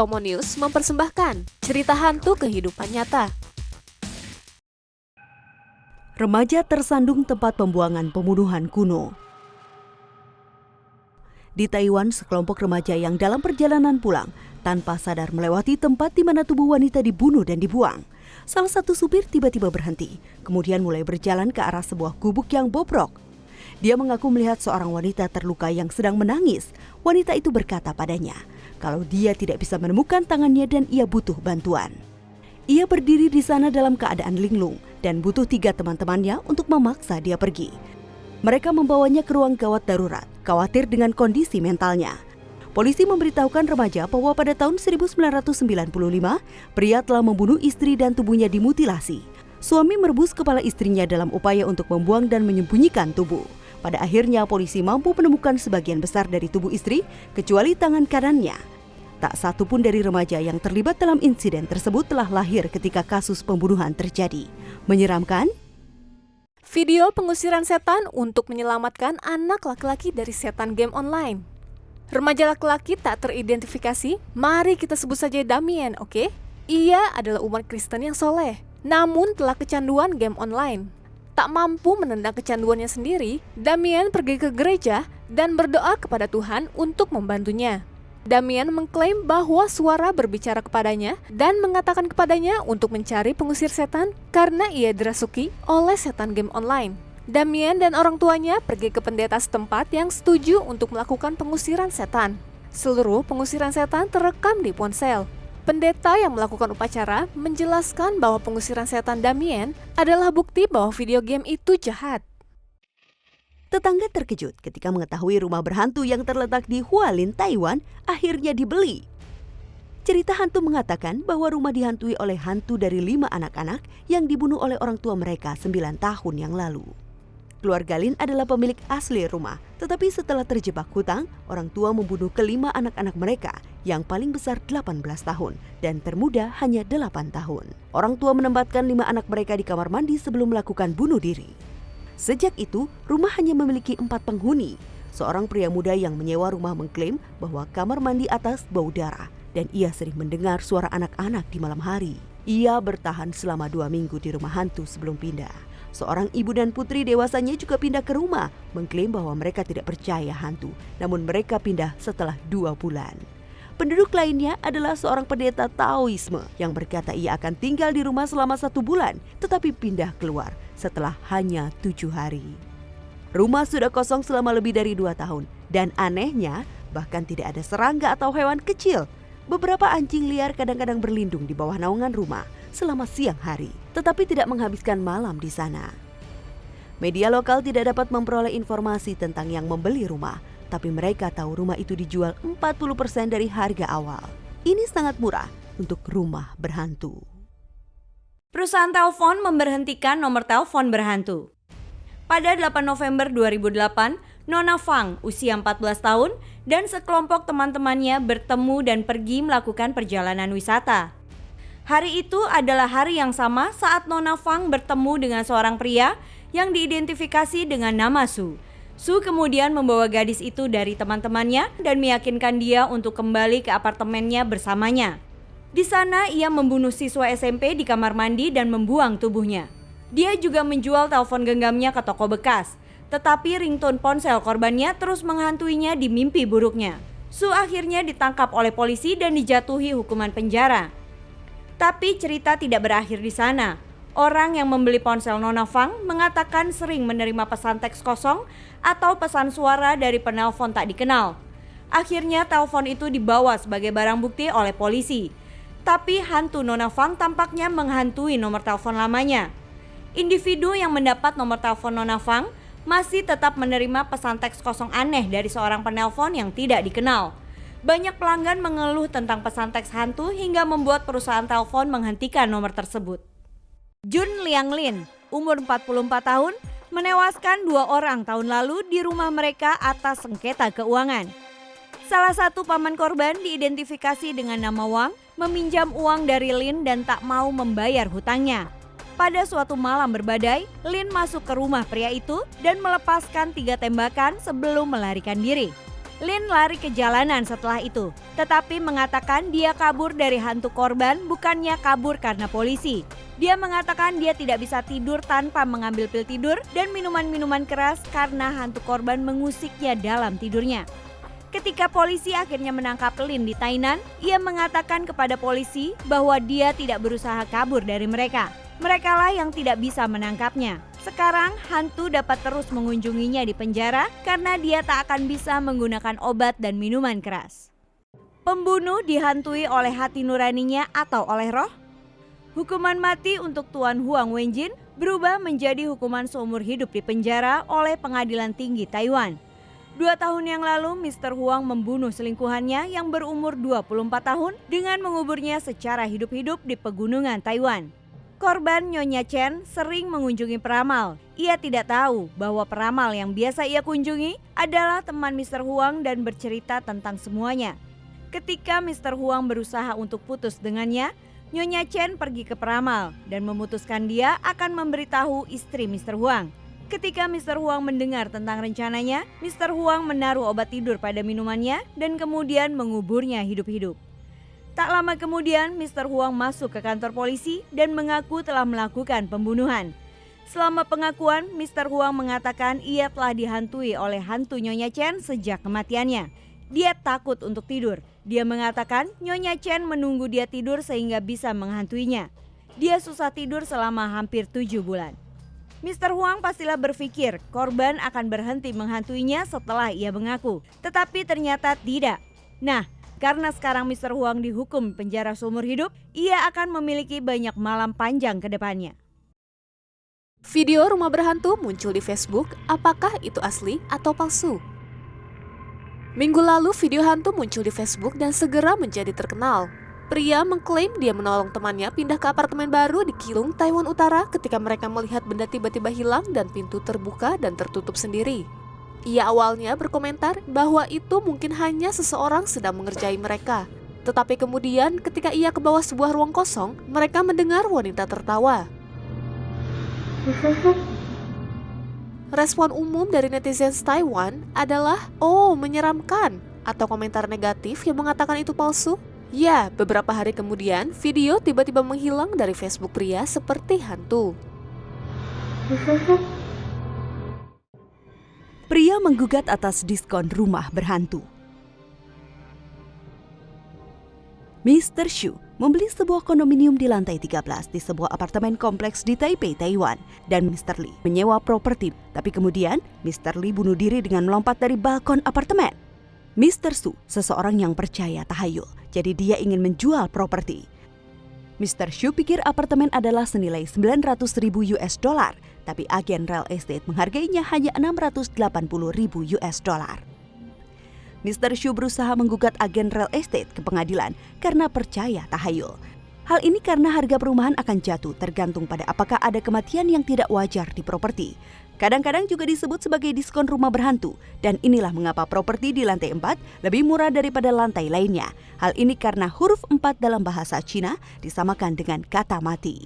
Tomo News mempersembahkan cerita hantu kehidupan nyata. Remaja tersandung tempat pembuangan pembunuhan kuno. Di Taiwan, sekelompok remaja yang dalam perjalanan pulang tanpa sadar melewati tempat di mana tubuh wanita dibunuh dan dibuang. Salah satu supir tiba-tiba berhenti, kemudian mulai berjalan ke arah sebuah gubuk yang bobrok. Dia mengaku melihat seorang wanita terluka yang sedang menangis. Wanita itu berkata padanya kalau dia tidak bisa menemukan tangannya dan ia butuh bantuan. Ia berdiri di sana dalam keadaan linglung dan butuh 3 teman-temannya untuk memaksa dia pergi. Mereka membawanya ke ruang gawat darurat, khawatir dengan kondisi mentalnya. Polisi memberitahukan remaja bahwa pada tahun 1995, pria telah membunuh istri dan tubuhnya dimutilasi. Suami merebus kepala istrinya dalam upaya untuk membuang dan menyembunyikan tubuh. Pada akhirnya polisi mampu menemukan sebagian besar dari tubuh istri, kecuali tangan kanannya. Tak satu pun dari remaja yang terlibat dalam insiden tersebut telah lahir ketika kasus pembunuhan terjadi. Menyeramkan? Video pengusiran setan untuk menyelamatkan anak laki-laki dari setan game online. Remaja laki-laki tak teridentifikasi, mari kita sebut saja Damien, oke? Ia adalah umat Kristen yang soleh, namun telah kecanduan game online. Tak mampu menendang kecanduannya sendiri, Damien pergi ke gereja dan berdoa kepada Tuhan untuk membantunya. Damien mengklaim bahwa suara berbicara kepadanya dan mengatakan kepadanya untuk mencari pengusir setan karena ia dirasuki oleh setan game online. Damien dan orang tuanya pergi ke pendeta setempat yang setuju untuk melakukan pengusiran setan. Seluruh pengusiran setan terekam di ponsel. Pendeta yang melakukan upacara menjelaskan bahwa pengusiran setan Damien adalah bukti bahwa video game itu jahat. Tetangga terkejut ketika mengetahui rumah berhantu yang terletak di Hualien, Taiwan, akhirnya dibeli. Cerita hantu mengatakan bahwa rumah dihantui oleh hantu dari 5 anak-anak yang dibunuh oleh orang tua mereka 9 tahun yang lalu. Keluarga Lin adalah pemilik asli rumah, tetapi setelah terjebak hutang, orang tua membunuh ke-5 anak-anak mereka, yang paling besar 18 tahun dan termuda hanya 8 tahun. Orang tua menempatkan 5 anak mereka di kamar mandi sebelum melakukan bunuh diri. Sejak itu, rumah hanya memiliki 4 penghuni. Seorang pria muda yang menyewa rumah mengklaim bahwa kamar mandi atas bau darah dan ia sering mendengar suara anak-anak di malam hari. Ia bertahan selama 2 minggu di rumah hantu sebelum pindah. Seorang ibu dan putri dewasanya juga pindah ke rumah, mengklaim bahwa mereka tidak percaya hantu, namun mereka pindah setelah 2 bulan. Penduduk lainnya adalah seorang pendeta Taoisme yang berkata ia akan tinggal di rumah selama 1 bulan, tetapi pindah keluar setelah hanya 7 hari. Rumah sudah kosong selama lebih dari 2 tahun, dan anehnya bahkan tidak ada serangga atau hewan kecil. Beberapa anjing liar kadang-kadang berlindung di bawah naungan rumah selama siang hari, tetapi tidak menghabiskan malam di sana. Media lokal tidak dapat memperoleh informasi tentang yang membeli rumah, tapi mereka tahu rumah itu dijual 40% dari harga awal. Ini sangat murah untuk rumah berhantu. Perusahaan telepon memberhentikan nomor telepon berhantu. Pada 8 November 2008, Nona Fang, usia 14 tahun, dan sekelompok teman-temannya bertemu dan pergi melakukan perjalanan wisata. Hari itu adalah hari yang sama saat Nona Fang bertemu dengan seorang pria yang diidentifikasi dengan nama Su. Su kemudian membawa gadis itu dari teman-temannya dan meyakinkan dia untuk kembali ke apartemennya bersamanya. Di sana ia membunuh siswa SMP di kamar mandi dan membuang tubuhnya. Dia juga menjual telepon genggamnya ke toko bekas, tetapi ringtone ponsel korbannya terus menghantuinya di mimpi buruknya. Su akhirnya ditangkap oleh polisi dan dijatuhi hukuman penjara. Tapi cerita tidak berakhir di sana. Orang yang membeli ponsel Nona Fang mengatakan sering menerima pesan teks kosong atau pesan suara dari penelpon tak dikenal. Akhirnya telepon itu dibawa sebagai barang bukti oleh polisi. Tapi hantu Nona Fang tampaknya menghantui nomor telepon lamanya. Individu yang mendapat nomor telepon Nona Fang masih tetap menerima pesan teks kosong aneh dari seorang penelpon yang tidak dikenal. Banyak pelanggan mengeluh tentang pesan teks hantu hingga membuat perusahaan telepon menghentikan nomor tersebut. Jun Liang Lin, umur 44 tahun, menewaskan 2 orang tahun lalu di rumah mereka atas sengketa keuangan. Salah satu paman korban diidentifikasi dengan nama Wang, meminjam uang dari Lin dan tak mau membayar hutangnya. Pada suatu malam berbadai, Lin masuk ke rumah pria itu dan melepaskan 3 tembakan sebelum melarikan diri. Lin lari ke jalanan setelah itu, tetapi mengatakan dia kabur dari hantu korban, bukannya kabur karena polisi. Dia mengatakan dia tidak bisa tidur tanpa mengambil pil tidur dan minuman-minuman keras karena hantu korban mengusiknya dalam tidurnya. Ketika polisi akhirnya menangkap Lin di Tainan, ia mengatakan kepada polisi bahwa dia tidak berusaha kabur dari mereka. Merekalah yang tidak bisa menangkapnya. Sekarang hantu dapat terus mengunjunginya di penjara karena dia tak akan bisa menggunakan obat dan minuman keras. Pembunuh dihantui oleh hati nuraninya atau oleh roh? Hukuman mati untuk Tuan Huang Wenjin berubah menjadi hukuman seumur hidup di penjara oleh Pengadilan Tinggi Taiwan. 2 tahun yang lalu, Mr. Huang membunuh selingkuhannya yang berumur 24 tahun dengan menguburnya secara hidup-hidup di pegunungan Taiwan. Korban Nyonya Chen sering mengunjungi peramal. Ia tidak tahu bahwa peramal yang biasa ia kunjungi adalah teman Mr. Huang dan bercerita tentang semuanya. Ketika Mr. Huang berusaha untuk putus dengannya, Nyonya Chen pergi ke peramal dan memutuskan dia akan memberitahu istri Mr. Huang. Ketika Mr. Huang mendengar tentang rencananya, Mr. Huang menaruh obat tidur pada minumannya dan kemudian menguburnya hidup-hidup. Tak lama kemudian, Mr. Huang masuk ke kantor polisi dan mengaku telah melakukan pembunuhan. Selama pengakuan, Mr. Huang mengatakan ia telah dihantui oleh hantu Nyonya Chen sejak kematiannya. Dia takut untuk tidur. Dia mengatakan Nyonya Chen menunggu dia tidur sehingga bisa menghantuinya. Dia susah tidur selama hampir 7 bulan. Mr. Huang pastilah berpikir korban akan berhenti menghantuinya setelah ia mengaku. Tetapi ternyata tidak. Nah, karena sekarang Mr. Huang dihukum penjara seumur hidup, ia akan memiliki banyak malam panjang ke depannya. Video rumah berhantu muncul di Facebook, apakah itu asli atau palsu? Minggu lalu video hantu muncul di Facebook dan segera menjadi terkenal. Pria mengklaim dia menolong temannya pindah ke apartemen baru di Keelung, Taiwan Utara ketika mereka melihat benda tiba-tiba hilang dan pintu terbuka dan tertutup sendiri. Ia awalnya berkomentar bahwa itu mungkin hanya seseorang sedang mengerjai mereka. Tetapi kemudian ketika ia ke bawah sebuah ruang kosong, mereka mendengar wanita tertawa. Respon umum dari netizen Taiwan adalah, "Oh, menyeramkan," atau komentar negatif yang mengatakan itu palsu. Ya, beberapa hari kemudian, video tiba-tiba menghilang dari Facebook pria seperti hantu. Pria menggugat atas diskon rumah berhantu. Mr. Xu membeli sebuah kondominium di lantai 13 di sebuah apartemen kompleks di Taipei, Taiwan. Dan Mr. Li menyewa properti. Tapi kemudian, Mr. Li bunuh diri dengan melompat dari balkon apartemen. Mr. Xu seseorang yang percaya tahayul, jadi dia ingin menjual properti. Mr. Xu pikir apartemen adalah senilai 900.000 US dollar, tapi agen real estate menghargainya hanya 680.000 US dollar. Mr. Xu berusaha menggugat agen real estate ke pengadilan karena percaya tahayul. Hal ini karena harga perumahan akan jatuh tergantung pada apakah ada kematian yang tidak wajar di properti. Kadang-kadang juga disebut sebagai diskon rumah berhantu, dan inilah mengapa properti di lantai 4 lebih murah daripada lantai lainnya. Hal ini karena huruf 4 dalam bahasa Cina disamakan dengan kata mati.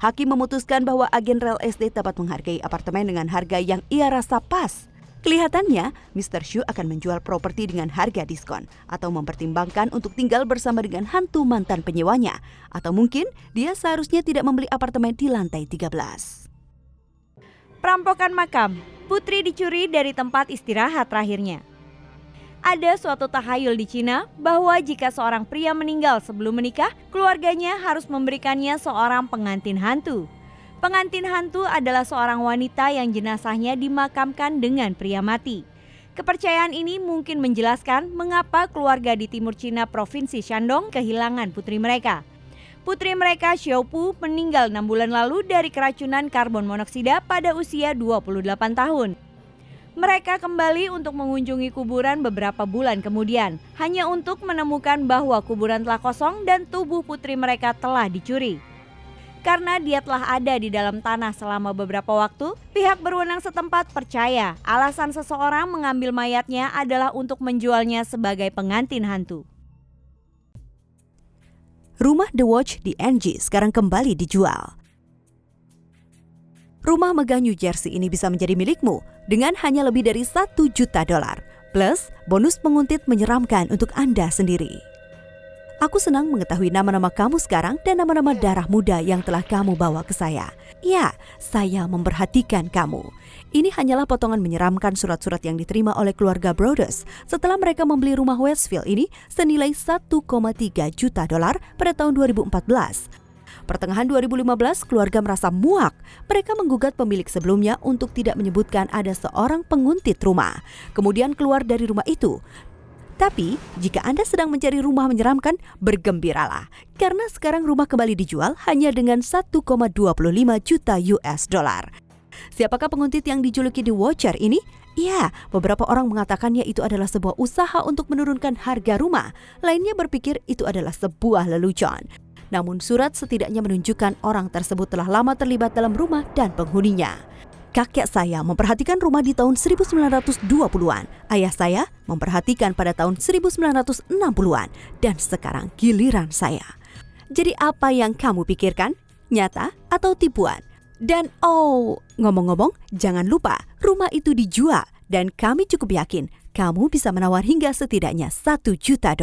Hakim memutuskan bahwa agen real estate dapat menghargai apartemen dengan harga yang ia rasa pas. Kelihatannya, Mr. Xu akan menjual properti dengan harga diskon atau mempertimbangkan untuk tinggal bersama dengan hantu mantan penyewanya. Atau mungkin dia seharusnya tidak membeli apartemen di lantai 13. Perampokan makam, putri dicuri dari tempat istirahat terakhirnya. Ada suatu tahayul di Cina bahwa jika seorang pria meninggal sebelum menikah, keluarganya harus memberikannya seorang pengantin hantu. Pengantin hantu adalah seorang wanita yang jenazahnya dimakamkan dengan pria mati. Kepercayaan ini mungkin menjelaskan mengapa keluarga di timur Cina provinsi Shandong kehilangan putri mereka. Putri mereka Xiaopu meninggal 6 bulan lalu dari keracunan karbon monoksida pada usia 28 tahun. Mereka kembali untuk mengunjungi kuburan beberapa bulan kemudian, hanya untuk menemukan bahwa kuburan telah kosong dan tubuh putri mereka telah dicuri. Karena dia telah ada di dalam tanah selama beberapa waktu, pihak berwenang setempat percaya alasan seseorang mengambil mayatnya adalah untuk menjualnya sebagai pengantin hantu. Rumah The Watch di NG sekarang kembali dijual. Rumah megah New Jersey ini bisa menjadi milikmu dengan hanya lebih dari $1 juta. plus bonus penguntit menyeramkan untuk Anda sendiri. Aku senang mengetahui nama-nama kamu sekarang dan nama-nama darah muda yang telah kamu bawa ke saya. Ya, saya memperhatikan kamu. Ini hanyalah potongan menyeramkan surat-surat yang diterima oleh keluarga Broders setelah mereka membeli rumah Westfield ini senilai $1,3 juta pada tahun 2014. Pertengahan 2015, keluarga merasa muak. Mereka menggugat pemilik sebelumnya untuk tidak menyebutkan ada seorang penguntit rumah. Kemudian keluar dari rumah itu. Tapi, jika Anda sedang mencari rumah menyeramkan, bergembiralah. Karena sekarang rumah kembali dijual hanya dengan $1,25 juta. Siapakah penguntit yang dijuluki The Watcher ini? Ya, beberapa orang mengatakannya itu adalah sebuah usaha untuk menurunkan harga rumah. Lainnya berpikir itu adalah sebuah lelucon. Namun surat setidaknya menunjukkan orang tersebut telah lama terlibat dalam rumah dan penghuninya. Kakek saya memperhatikan rumah di tahun 1920-an. Ayah saya memperhatikan pada tahun 1960-an. Dan sekarang giliran saya. Jadi apa yang kamu pikirkan? Nyata atau tipuan? Dan ngomong-ngomong, jangan lupa rumah itu dijual. Dan kami cukup yakin kamu bisa menawar hingga setidaknya $1 juta.